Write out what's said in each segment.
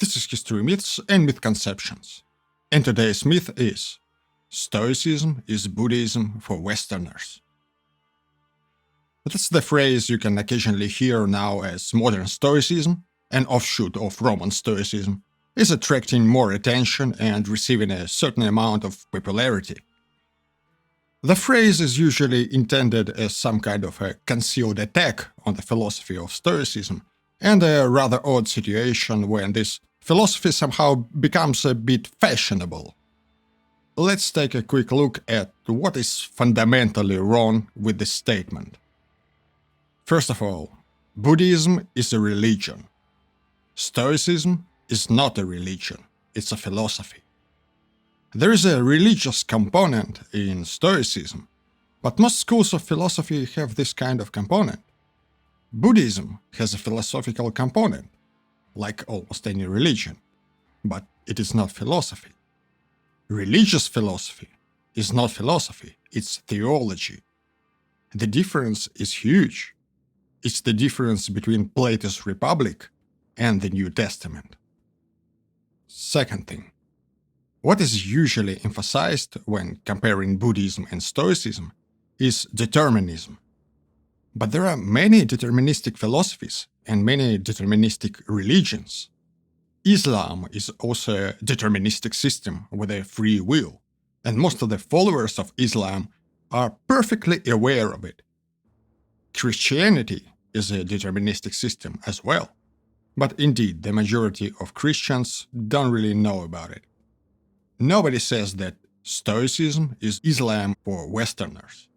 This is History Myths and Mythconceptions. And today's myth is: Stoicism is Buddhism for Westerners. That's the phrase you can occasionally hear now as modern Stoicism, an offshoot of Roman Stoicism, is attracting more attention and receiving a certain amount of popularity. The phrase is usually intended as some kind of a concealed attack on the philosophy of Stoicism, and a rather odd situation when this philosophy somehow becomes a bit fashionable. Let's take a quick look at what is fundamentally wrong with this statement. First of all, Buddhism is a religion. Stoicism is not a religion, it's a philosophy. There is a religious component in Stoicism, but most schools of philosophy have this kind of component. Buddhism has a philosophical component, like almost any religion, but it is not philosophy. Religious philosophy is not philosophy, it's theology. The difference is huge. It's the difference between Plato's Republic and the New Testament. Second thing, what is usually emphasized when comparing Buddhism and Stoicism is determinism. But there are many deterministic philosophies and many deterministic religions. Islam is also a deterministic system with a free will, and most of the followers of Islam are perfectly aware of it. Christianity is a deterministic system as well, but indeed the majority of Christians don't really know about it. Nobody says that Stoicism is Islam for Westerners.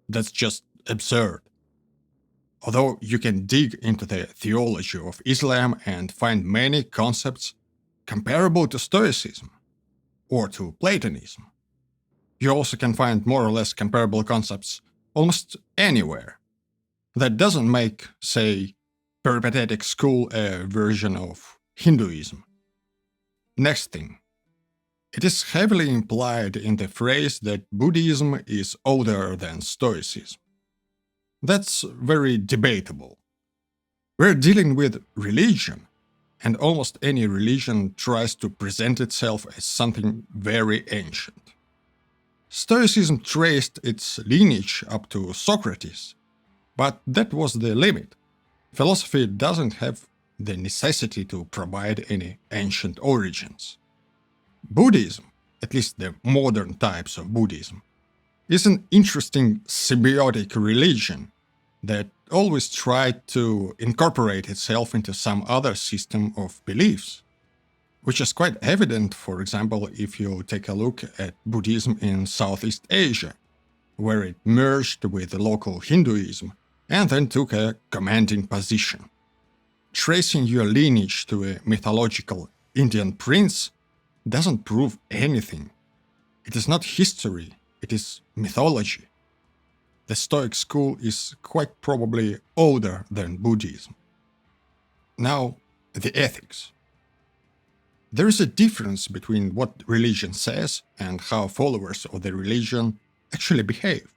That's just absurd. Although you can dig into the theology of Islam and find many concepts comparable to Stoicism or to Platonism. You also can find more or less comparable concepts almost anywhere. That doesn't make, say, peripatetic school a version of Hinduism. Next thing. It is heavily implied in the phrase that Buddhism is older than Stoicism. That's very debatable. We're dealing with religion, and almost any religion tries to present itself as something very ancient. Stoicism traced its lineage up to Socrates, but that was the limit. Philosophy doesn't have the necessity to provide any ancient origins. Buddhism, at least the modern types of Buddhism, is an interesting symbiotic religion that always tried to incorporate itself into some other system of beliefs, which is quite evident, for example, if you take a look at Buddhism in Southeast Asia, where it merged with local Hinduism and then took a commanding position. Tracing your lineage to a mythological Indian prince doesn't prove anything. It is not history, it is mythology. The Stoic school is quite probably older than Buddhism. Now, the ethics. There is a difference between what religion says and how followers of the religion actually behave.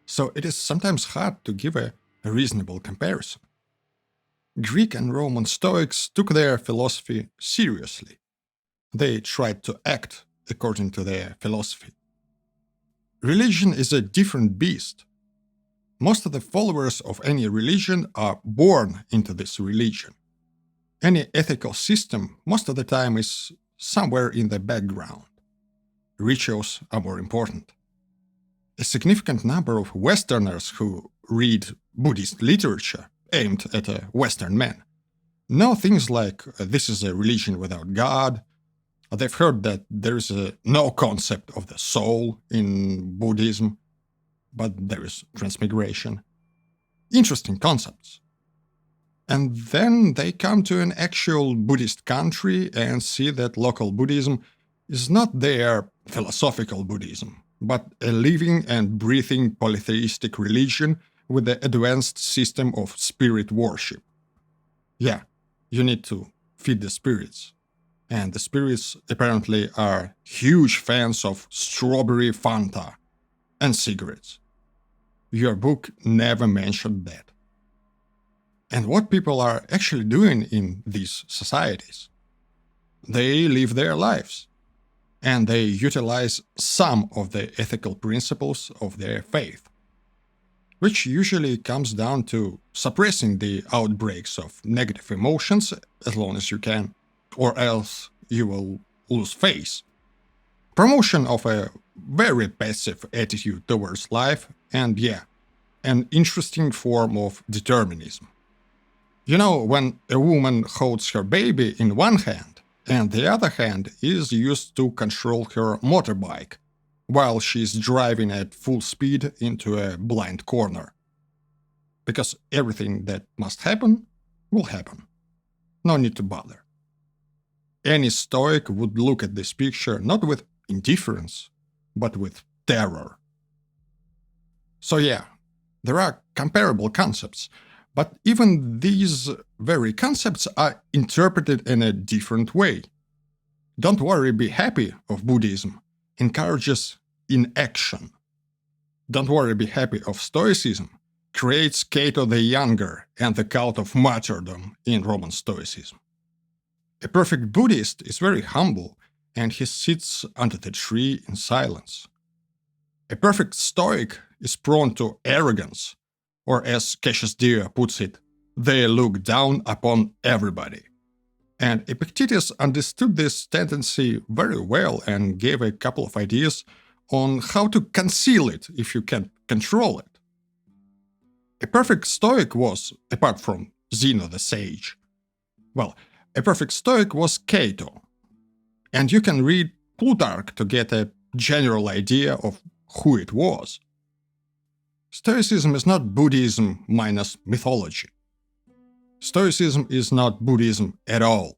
So it is sometimes hard to give a reasonable comparison. Greek and Roman Stoics took their philosophy seriously. They tried to act according to their philosophy. Religion is a different beast. Most of the followers of any religion are born into this religion. Any ethical system most of the time is somewhere in the background. Rituals are more important. A significant number of Westerners who read Buddhist literature aimed at a Western man know things like this is a religion without God. They've heard that there is no concept of the soul in Buddhism, but there is transmigration. Interesting concepts. And then they come to an actual Buddhist country and see that local Buddhism is not their philosophical Buddhism, but a living and breathing polytheistic religion with an advanced system of spirit worship. Yeah, you need to feed the spirits. And the spirits apparently are huge fans of strawberry Fanta and cigarettes. Your book never mentioned that. And what people are actually doing in these societies. they live their lives, and they utilize some of the ethical principles of their faith, which usually comes down to suppressing the outbreaks of negative emotions as long as you can, or else you will lose face. Promotion of a very passive attitude towards life, and yeah, an interesting form of determinism. You know, when a woman holds her baby in one hand, and the other hand is used to control her motorbike, while she's driving at full speed into a blind corner. Because everything that must happen will happen. No need to bother. Any Stoic would look at this picture not with indifference, but with terror. So yeah, there are comparable concepts, but even these very concepts are interpreted in a different way. Don't worry, be happy of Buddhism encourages inaction. Don't worry, be happy of Stoicism creates Cato the Younger and the cult of martyrdom in Roman Stoicism. A perfect Buddhist is very humble, and he sits under the tree in silence. A perfect Stoic is prone to arrogance, or as Cassius Dio puts it, they look down upon everybody. And Epictetus understood this tendency very well and gave a couple of ideas on how to conceal it if you can't control it. A perfect Stoic was, apart from Zeno the Sage, well, a perfect Stoic was Cato. And you can read Plutarch to get a general idea of who it was. Stoicism is not Buddhism minus mythology. Stoicism is not Buddhism at all.